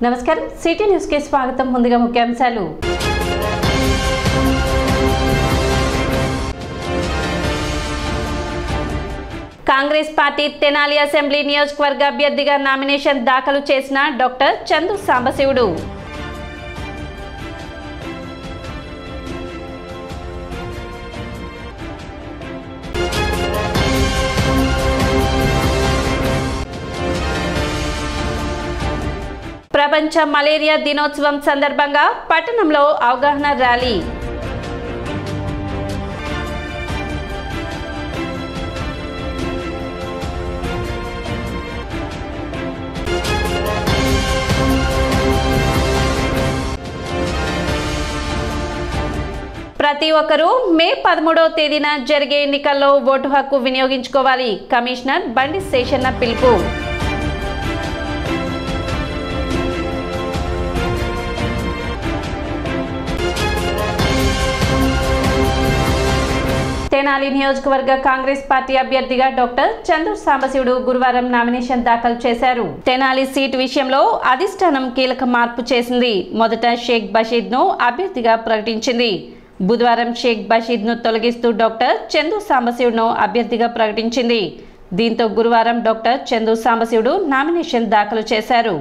నమస్కారం city news కి స్వాగతం. ముందుగా ముఖ్యాంశాలు. కాంగ్రెస్ పార్టీ తెనాలి అసెంబ్లీ నియోజకవర్గ అభ్యర్థిగా నామినేషన్ దాఖలు చేసిన డాక్టర్ చందు సాంబశివుడు. ప్రపంచ మలేరియా దినోత్సవం సందర్భంగా పట్టణంలో అవగాహన ర్యాలీ. ప్రతి ఒక్కరూ మే 13వ తేదీన జరిగే ఎన్నికల్లో ఓటు హక్కు వినియోగించుకోవాలి. కమిషనర్ బండి శేషన్న పిలుపు. తెనాలి నియోజకవర్గ కాంగ్రెస్ పార్టీ అభ్యర్థిగా డాక్టర్ చందు సాంబశివుడు గురువారం నామినేషన్ దాఖలు చేశారు. తెనాలి సీటు విషయంలో అధిష్టానం కీలక మార్పు చేసింది. మొదట షేక్ బషీద్ ను అభ్యర్థిగా ప్రకటించింది. బుధవారం షేక్ బషీద్ ను తొలగిస్తూ డాక్టర్ చందు సాంబశివుడును అభ్యర్థిగా ప్రకటించింది. దీంతో గురువారం డాక్టర్ చందు సాంబశివుడు నామినేషన్ దాఖలు చేశారు.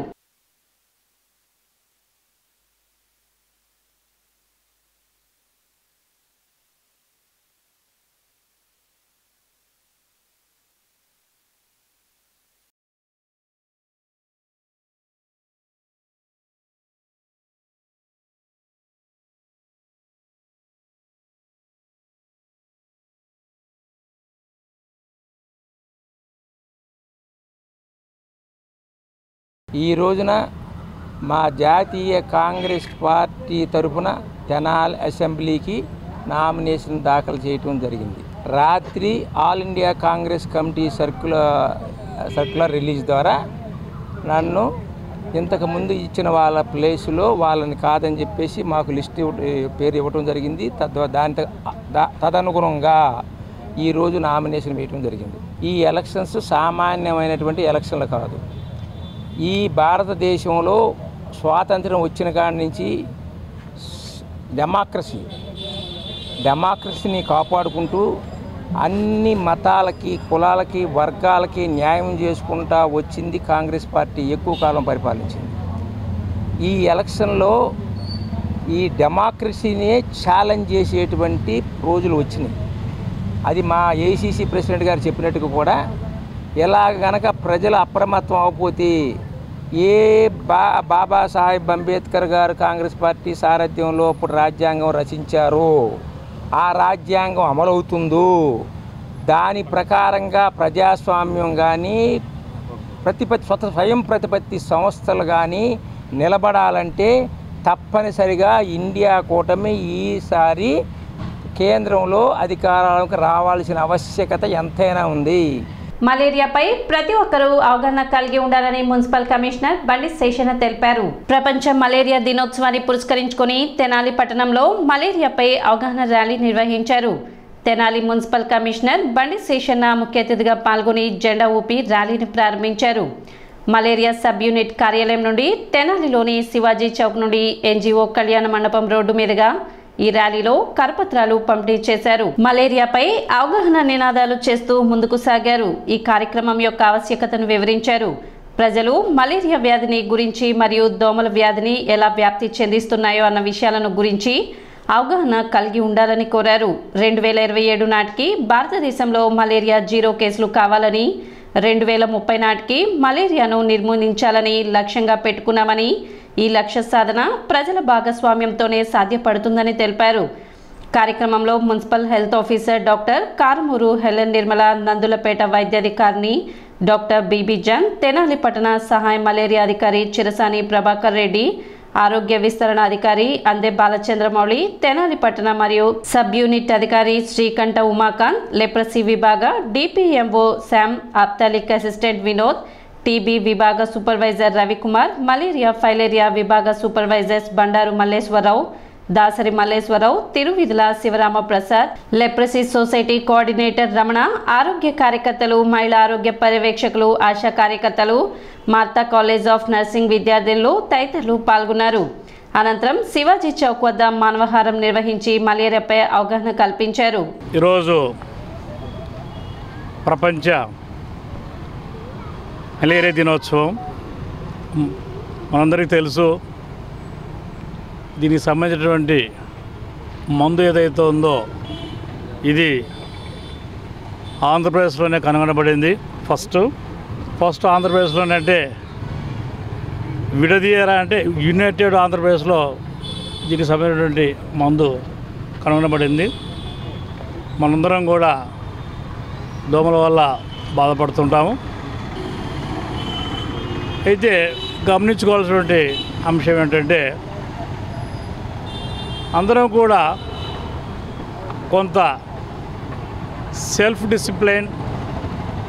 ఈ రోజున మా జాతీయ కాంగ్రెస్ పార్టీ తరఫున తెనాలి అసెంబ్లీకి నామినేషన్ దాఖలు చేయటం జరిగింది. రాత్రి all India Congress committee circular release ద్వారా నన్ను ఇంతకుముందు ఇచ్చిన వాళ్ళ ప్లేసులో వాళ్ళని కాదని చెప్పేసి మాకు లిస్ట్ పేరు ఇవ్వటం జరిగింది. తదనుగుణంగా ఈరోజు నామినేషన్ వేయటం జరిగింది. ఈ ఎలక్షన్స్ సామాన్యమైనటువంటి ఎలక్షన్లు కాదు. ఈ భారతదేశంలో స్వాతంత్రం వచ్చిన కాడి నుంచి డెమోక్రసీని కాపాడుకుంటూ అన్ని మతాలకి, కులాలకి, వర్గాలకి న్యాయం చేసుకుంటూ వచ్చింది కాంగ్రెస్ పార్టీ. ఎక్కువ కాలం పరిపాలించింది. ఈ ఎలక్షన్లో ఈ డెమోక్రసీని ఛాలెంజ్ చేసేటువంటి రోజులు వచ్చినాయి. అది మా ఏఐసిసి ప్రెసిడెంట్ గారు చెప్పినట్టుగా కూడా ఎలా గనక ప్రజలు అప్రమత్తం అవకపోతే బాబాసాహెబ్ అంబేద్కర్ గారు కాంగ్రెస్ పార్టీ సారథ్యంలో ఇప్పుడు రాజ్యాంగం రచించారో ఆ రాజ్యాంగం అమలవుతుందో దాని ప్రకారంగా ప్రజాస్వామ్యం కానీ స్వయం ప్రతిపత్తి సంస్థలు కానీ నిలబడాలంటే తప్పనిసరిగా ఇండియా కూటమి ఈసారి కేంద్రంలో అధికారాలకు రావాల్సిన ఆవశ్యకత ఎంతైనా ఉంది. మలేరియాపై ప్రతి ఒక్కరూ అవగాహన కలిగి ఉండాలని మున్సిపల్ కమిషనర్ బండి శేషన్న తెలిపారు. ప్రపంచ మలేరియా దినోత్సవాన్ని పురస్కరించుకొని తెనాలి పట్టణంలో మలేరియాపై అవగాహన ర్యాలీ నిర్వహించారు. తెనాలి మున్సిపల్ కమిషనర్ బండి శేషన్న ముఖ్య అతిథిగా పాల్గొని జెండా ఊపి ర్యాలీని ప్రారంభించారు. మలేరియా సబ్ యూనిట్ కార్యాలయం నుండి తెనాలిలోని శివాజీ చౌక్ నుండి ఎన్జిఓ కళ్యాణ మండపం రోడ్డు మీదుగా ఈ ర్యాలీలో కరపత్రాలు పంపిణీ చేశారు. మలేరియాపై అవగాహన నినాదాలు చేస్తూ ముందుకు సాగారు. ఈ కార్యక్రమం యొక్క ఆవశ్యకతను వివరించారు. ప్రజలు మలేరియా వ్యాధిని గురించి మరియు దోమల వ్యాధిని ఎలా వ్యాప్తి చెందిస్తున్నాయో అన్న విషయాలను గురించి అవగాహన కలిగి ఉండాలని కోరారు. 2027 నాటికి భారతదేశంలో మలేరియా 0 కేసులు కావాలని, 2030 నాటికి మలేరియాను నిర్మూలించాలని లక్ష్యంగా పెట్టుకున్నామని, ఈ లక్ష్య సాధన ప్రజల భాగస్వామ్యంతోనే సాధ్యపడుతుందని తెలిపారు. కార్యక్రమంలో municipal health officer doctor Karamuru Helen Nirmala, Nandulapeta వైద్యాధికారిని డాక్టర్ బీబీ జాన్, తెనాలి పట్టణ సహాయ మలేరియా అధికారి చిరసాని ప్రభాకర్ రెడ్డి, ఆరోగ్య విస్తరణ అధికారి అందే బాలచంద్రమౌళి, తెనాలి పట్టణ మరియు సబ్ యూనిట్ అధికారి శ్రీకంఠ ఉమాకాంత్, లెప్రసీ విభాగ DPMO Sam, ophthalmic assistant Vinod, TB విభాగ సూపర్వైజర్ రవికుమార్, మలేరియా ఫైలేరియా విభాగ supervisors Bandaru Malleswararao, Dasari Malleswararao, Tiruvidhula Sivarama Prasad, leprosy society coordinator Ramana, ఆరోగ్య కార్యకర్తలు, మహిళా ఆరోగ్య పర్యవేక్షకులు, ఆశా కార్యకర్తలు, మార్తా కాలేజ్ ఆఫ్ నర్సింగ్ విద్యార్థులు తదితరులు పాల్గొన్నారు. అనంతరం శివాజీ చౌక్ వద్ద మానవహారం నిర్వహించి మలేరియాపై అవగాహన కల్పించారు. ఈరోజు ప్రపంచ మలేరియా దినోత్సవం. మనందరికీ తెలుసు, దీనికి సంబంధించినటువంటి మందు ఏదైతే ఉందో ఇది ఆంధ్రప్రదేశ్లోనే కనుగొనబడింది. ఫస్ట్ ఆంధ్రప్రదేశ్లోనే అంటే విడదీయరా అంటే యునైటెడ్ ఆంధ్రప్రదేశ్లో దీనికి సంబంధించినటువంటి మందు కనుగొనబడింది. మనందరం కూడా దోమల వల్ల బాధపడుతుంటాము. అయితే గమనించుకోవాల్సినటువంటి అంశం ఏంటంటే అందరం కూడా కొంత సెల్ఫ్ డిసిప్లైన్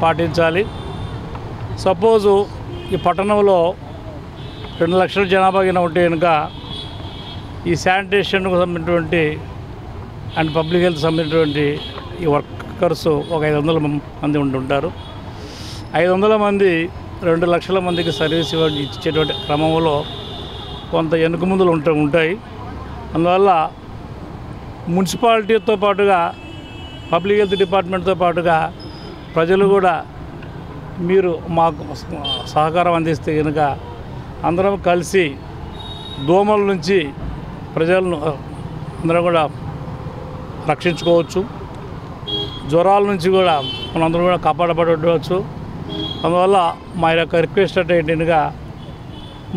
పాటించాలి. సపోజు ఈ పట్టణంలో 2 లక్షల జనాభా ఉంటే కనుక ఈ శానిటేషన్కు సంబంధించినటువంటి అండ్ పబ్లిక్ హెల్త్ సంబంధించినటువంటి ఈ వర్కర్స్ ఒక 500 మంది ఉంటుంటారు. 500 మంది 2 లక్షల మందికి సర్వీస్ ఇచ్చేటువంటి క్రమంలో కొంత వెనుక ముందులు ఉంటాయి. అందువల్ల మున్సిపాలిటీతో పాటుగా పబ్లిక్ హెల్త్ డిపార్ట్మెంట్తో పాటుగా ప్రజలు కూడా మీరు మాకు సహకారం అందిస్తే కనుక అందరం కలిసి దోమల నుంచి ప్రజలను అందరం కూడా రక్షించుకోవచ్చు. జ్వరాల నుంచి కూడా మనందరం కూడా కాపాడబడవచ్చు. అందువల్ల మా యొక్క రిక్వెస్ట్ అంటే ఏంటనగా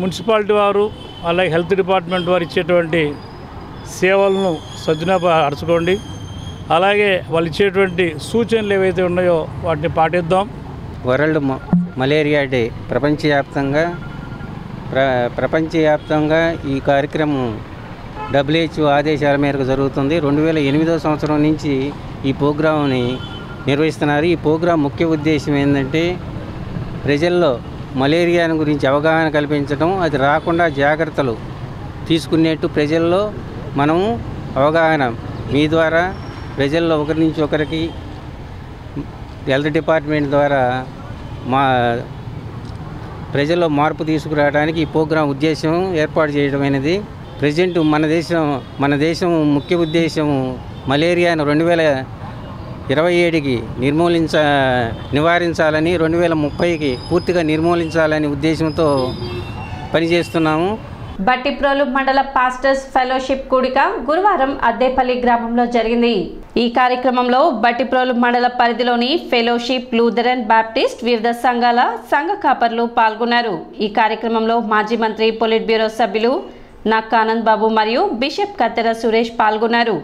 మున్సిపాలిటీ వారు అలాగే హెల్త్ డిపార్ట్మెంట్ వారు ఇచ్చేటువంటి సేవలను సద్వినియోగపరచుకోండి. అలాగే వాళ్ళు ఇచ్చేటువంటి సూచనలు ఏవైతే ఉన్నాయో వాటిని పాటిద్దాం. వరల్డ్ మలేరియా డే ప్రపంచవ్యాప్తంగా ఈ కార్యక్రమం WHO ఆదేశాల మేరకు జరుగుతుంది. 2008వ సంవత్సరం నుంచి ఈ ప్రోగ్రాంని నిర్వహిస్తున్నారు. ఈ ప్రోగ్రాం ముఖ్య ఉద్దేశం ఏంటంటే ప్రజల్లో మలేరియా గురించి అవగాహన కల్పించడం, అది రాకుండా జాగ్రత్తలు తీసుకునేట్టు ప్రజల్లో మనము అవగాహన మీ ద్వారా ప్రజల్లో ఒకరి నుంచి ఒకరికి హెల్త్ డిపార్ట్మెంట్ ద్వారా ప్రజల్లో మార్పు తీసుకురావడానికి ఈ ప్రోగ్రాం ఉద్దేశం ఏర్పాటు చేయడమైనది. ప్రజెంట్ మన దేశం ముఖ్య ఉద్దేశం మలేరియాను 2027కి నివారించాలని, 2030కి పూర్తిగా నిర్మూలించాలని ఉద్దేశంతో పనిచేస్తున్నాము. బట్టిప్రోలు మండల పాస్టర్స్ ఫెలోషిప్ కూడిక గురువారం అద్దేపల్లి గ్రామంలో జరిగింది. ఈ కార్యక్రమంలో బట్టిప్రోలు మండల పరిధిలోని ఫెలోషిప్, లూథరన్, బాప్టిస్ట్ వివిధ సంఘాల సంఘ కాపర్లు పాల్గొన్నారు. ఈ కార్యక్రమంలో మాజీ మంత్రి, పొలిట్ బ్యూరో సభ్యులు నక్కా ఆనంద్ బాబు మరియు బిషప్ కత్తెర సురేష్ పాల్గొన్నారు.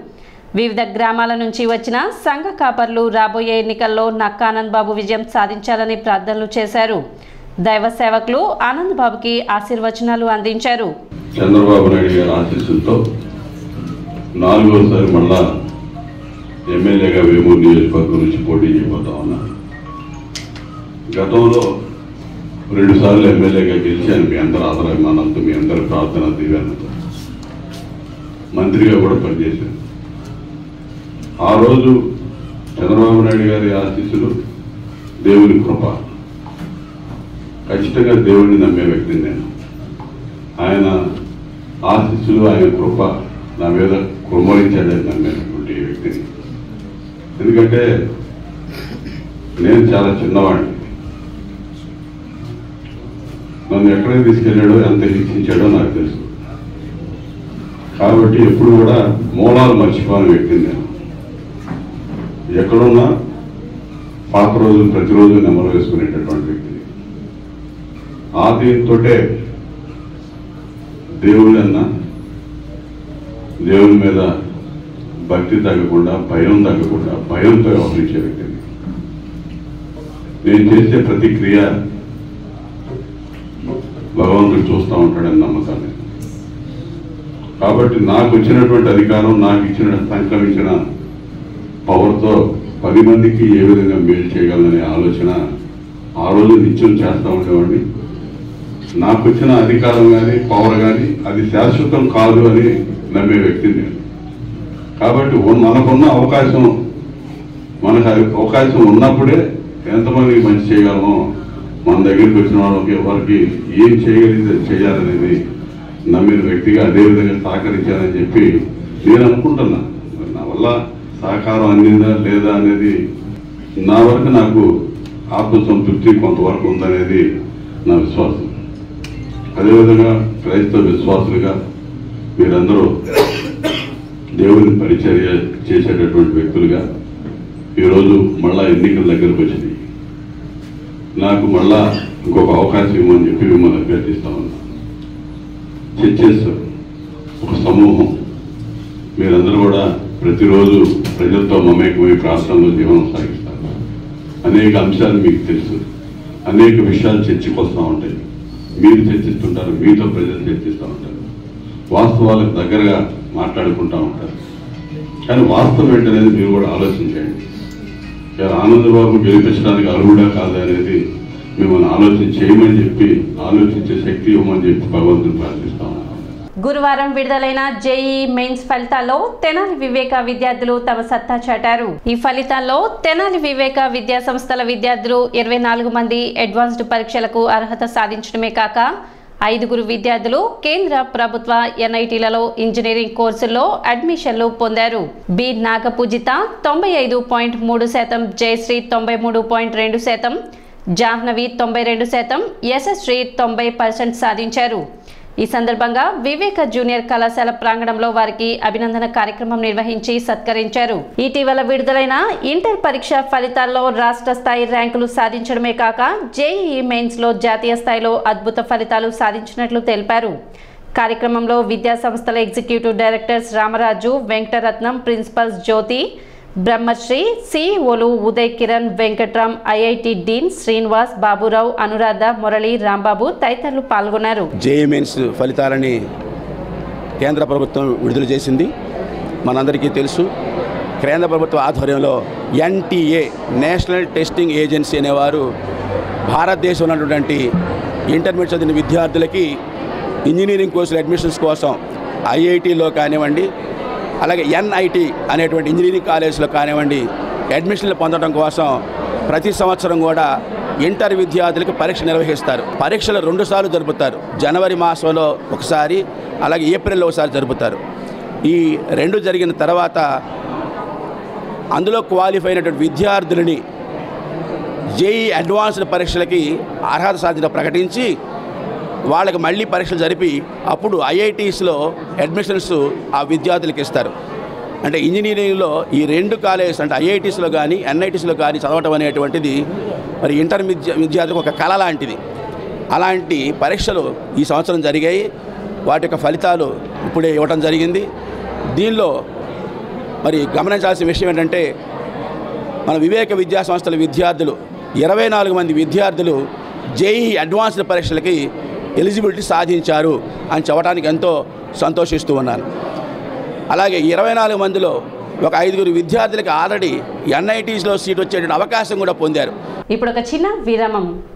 వివిధ గ్రామాల నుంచి వచ్చిన సంఘ కాపర్లు రాబోయే ఎన్నికల్లో నక్కా ఆనంద్ బాబు విజయం సాధించాలని ప్రార్థనలు చేశారు. దైవ సేవకులు ఆనంద్ బాబుకి ఆశీర్వచనాలు అందించారు. చంద్రబాబు నాయుడు గారి ఆశీస్సులతో 4వసారి మళ్ళా ఎమ్మెల్యేగా వేమూరు నియోజకవర్గం నుంచి పోటీ చేయబోతా ఉన్నారు. గతంలో 2 సార్లు ఎమ్మెల్యేగా గెలిచాను. మీ అందరి ఆదరాభిమానంతో, మీ అందరి ప్రార్థన దీవెనతో మంత్రిగా కూడా పనిచేశాను. ఆ రోజు చంద్రబాబు నాయుడు గారి ఆశీస్సులు, దేవుని కృప, ఖచ్చితంగా దేవుడిని నమ్మే వ్యక్తిని నేను. ఆయన ఆశీస్సులు, ఆయన కృప నా మీద కుమ్మరించాడని నమ్మేటువంటి వ్యక్తిని. ఎందుకంటే నేను చాలా చిన్నవాడిని. నన్ను ఎక్కడికి తీసుకెళ్ళాడో, ఎంత హెచ్చించాడో నాకు తెలుసు. కాబట్టి ఎప్పుడు కూడా మూలాలు మర్చిపోని వ్యక్తిని నేను. ఎక్కడున్నా పాత రోజులు ప్రతిరోజు నెమరు వేసుకునేటటువంటి వ్యక్తిని. ఆ దీంతోటే దేవుని మీద భక్తి తగ్గకుండా, భయం తగ్గకుండా, భయంతో వ్యవహరించే వ్యక్తిని. నేను చేసే ప్రతి క్రియ భగవంతుడు చూస్తూ ఉంటాడని నమ్మకాన్ని. కాబట్టి నాకు వచ్చినటువంటి అధికారం, నాకు ఇచ్చిన సంక్రమించిన పవర్తో 10 మందికి ఏ విధంగా మేలు చేయగలననే ఆలోచన ఆ రోజు నిత్యం చేస్తూ ఉండేవాడిని. నాకు వచ్చిన అధికారం కానీ పవర్ కానీ అది శాశ్వతం కాదు అని నమ్మే వ్యక్తిని నేను. కాబట్టి మనకున్న అవకాశం, మనకు అవకాశం ఉన్నప్పుడే ఎంతమందికి మంచి చేయగలమో మన దగ్గరికి వచ్చిన వాళ్ళకి ఎవరికి ఏం చేయగలిగితే చేయాలనేది నమ్మిన వ్యక్తిగా అదేవిధంగా సహకరించాలని చెప్పి నేను అనుకుంటున్నా. నా వల్ల సహకారం అందిందా లేదా అనేది నా వరకు నాకు ఆత్మసంతృప్తి కొంతవరకు ఉందనేది నా విశ్వాసం. అదేవిధంగా క్రైస్తవ విశ్వాసులుగా మీరందరూ దేవుని పరిచర్య చేసేటటువంటి వ్యక్తులుగా ఈరోజు మళ్ళా ఎన్నికల దగ్గరకు వచ్చినాయి. నాకు మళ్ళా ఇంకొక అవకాశం ఇవ్వమని చెప్పి మిమ్మల్ని అభ్యర్థిస్తా ఉన్నా. చర్చెస్ ఒక సమూహం, మీరందరూ కూడా ప్రతిరోజు ప్రజలతో మమేకమై ప్రార్థనలో జీవనం సాగిస్తారు. అనేక అంశాలు మీకు తెలుసు, అనేక విషయాలు చర్చకు వస్తూ ఉంటాయి. మీరు చర్చిస్తుంటారు, మీతో ప్రజలు చర్చిస్తూ ఉంటారు, వాస్తవాలకు దగ్గరగా మాట్లాడుకుంటూ ఉంటారు. కానీ వాస్తవం ఏంటనేది మీరు కూడా ఆలోచించండి. ఆనందబాబు గెలిపించడానికి అర్హుడా కాదా అనేది మిమ్మల్ని ఆలోచన చేయమని చెప్పి, ఆలోచించే శక్తి ఇవ్వమని చెప్పి భగవంతుని ప్రార్థిస్తాం. గురువారం విడుదలైన జేఈ మెయిన్స్ ఫలితాల్లో తెనాలి వివేక విద్యార్థులు తమ సత్తా చాటారు. ఈ ఫలితాల్లో తెనాలి వివేక విద్యా సంస్థల విద్యార్థులు 24 మంది అడ్వాన్స్డ్ పరీక్షలకు అర్హత సాధించడమే కాక 5 విద్యార్థులు కేంద్ర ప్రభుత్వ ఎన్ఐటీలలో ఇంజనీరింగ్ కోర్సుల్లో అడ్మిషన్లు పొందారు. బి నాగపూజిత 95.3%, జయశ్రీ 93.2%, జాహ్నవి 92%, యశశ్రీ 90% సాధించారు. ఈ సందర్భంగా వివేక జూనియర్ కళాశాల ప్రాంగణంలో వారికి అభినందన కార్యక్రమం నిర్వహించి సత్కరించారు. ఇటీవల విడుదలైన ఇంటర్ పరీక్ష ఫలితాల్లో రాష్ట్ర స్థాయి ర్యాంకులు సాధించడమే కాక జేఈఈ మెయిన్స్ లో జాతీయ స్థాయిలో అద్భుత ఫలితాలు సాధించినట్లు తెలిపారు. కార్యక్రమంలో విద్యా సంస్థల executive directors Ramaraju, Venkataratnam, principals Jyothi, Brahmasri, సిఇఓలు ఉదయ్ కిరణ్, వెంకట్రామ్, ఐఐటి డీన్ శ్రీనివాస్, బాబురావు, అనురాధ, మురళి, రాంబాబు తదితరులు పాల్గొన్నారు. జేఈఈ మెయిన్స్ ఫలితాలని కేంద్ర ప్రభుత్వం విడుదల చేసింది. మనందరికీ తెలుసు, కేంద్ర ప్రభుత్వ ఆధ్వర్యంలో ఎన్టీఏ నేషనల్ టెస్టింగ్ ఏజెన్సీ అనేవారు భారతదేశంలో ఉన్నటువంటి ఇంటర్మీడియట్ చదివిన విద్యార్థులకి ఇంజనీరింగ్ కోర్సుల అడ్మిషన్స్ కోసం ఐఐటీలో కానివ్వండి, అలాగే ఎన్ఐటి అనేటువంటి ఇంజనీరింగ్ కాలేజీలో కానివ్వండి అడ్మిషన్లు పొందడం కోసం ప్రతి సంవత్సరం కూడా ఇంటర్ విద్యార్థులకు పరీక్ష నిర్వహిస్తారు. పరీక్షలు 2 సార్లు జరుపుతారు. జనవరి మాసంలో ఒకసారి, అలాగే ఏప్రిల్లో ఒకసారి జరుపుతారు. ఈ 2 జరిగిన తర్వాత అందులో క్వాలిఫై అయినటువంటి విద్యార్థులని జేఈఈ అడ్వాన్స్డ్ పరీక్షలకి అర్హత సాధన ప్రకటించి వాళ్ళకి మళ్ళీ పరీక్షలు జరిపి అప్పుడు ఐఐటీస్లో అడ్మిషన్స్ ఆ విద్యార్థులకు ఇస్తారు. అంటే ఇంజనీరింగ్లో ఈ 2 కాలేజెస్ అంటే ఐఐటీస్లో కానీ ఎన్ఐటీస్లో కానీ చదవటం అనేటువంటిది మరి ఇంటర్ విద్యార్థులకు ఒక కళ లాంటిది. అలాంటి పరీక్షలు ఈ సంవత్సరం జరిగాయి. వాటి యొక్క ఫలితాలు ఇప్పుడే ఇవ్వటం జరిగింది. దీనిలో మరి గమనించాల్సిన విషయం ఏంటంటే మన వివేక విద్యా సంస్థల విద్యార్థులు 24 మంది విద్యార్థులు జేఈఈ అడ్వాన్స్డ్ పరీక్షలకి ఎలిజిబిలిటీ సాధించారు అని చెప్పడానికి ఎంతో సంతోషిస్తూ ఉన్నాను. అలాగే 24 మందిలో ఒక 5 విద్యార్థులకి ఆల్రెడీ ఎన్ఐటీస్లో సీట్ వచ్చేటువంటి అవకాశం కూడా పొందారు. ఇప్పుడు ఒక చిన్న విరామం.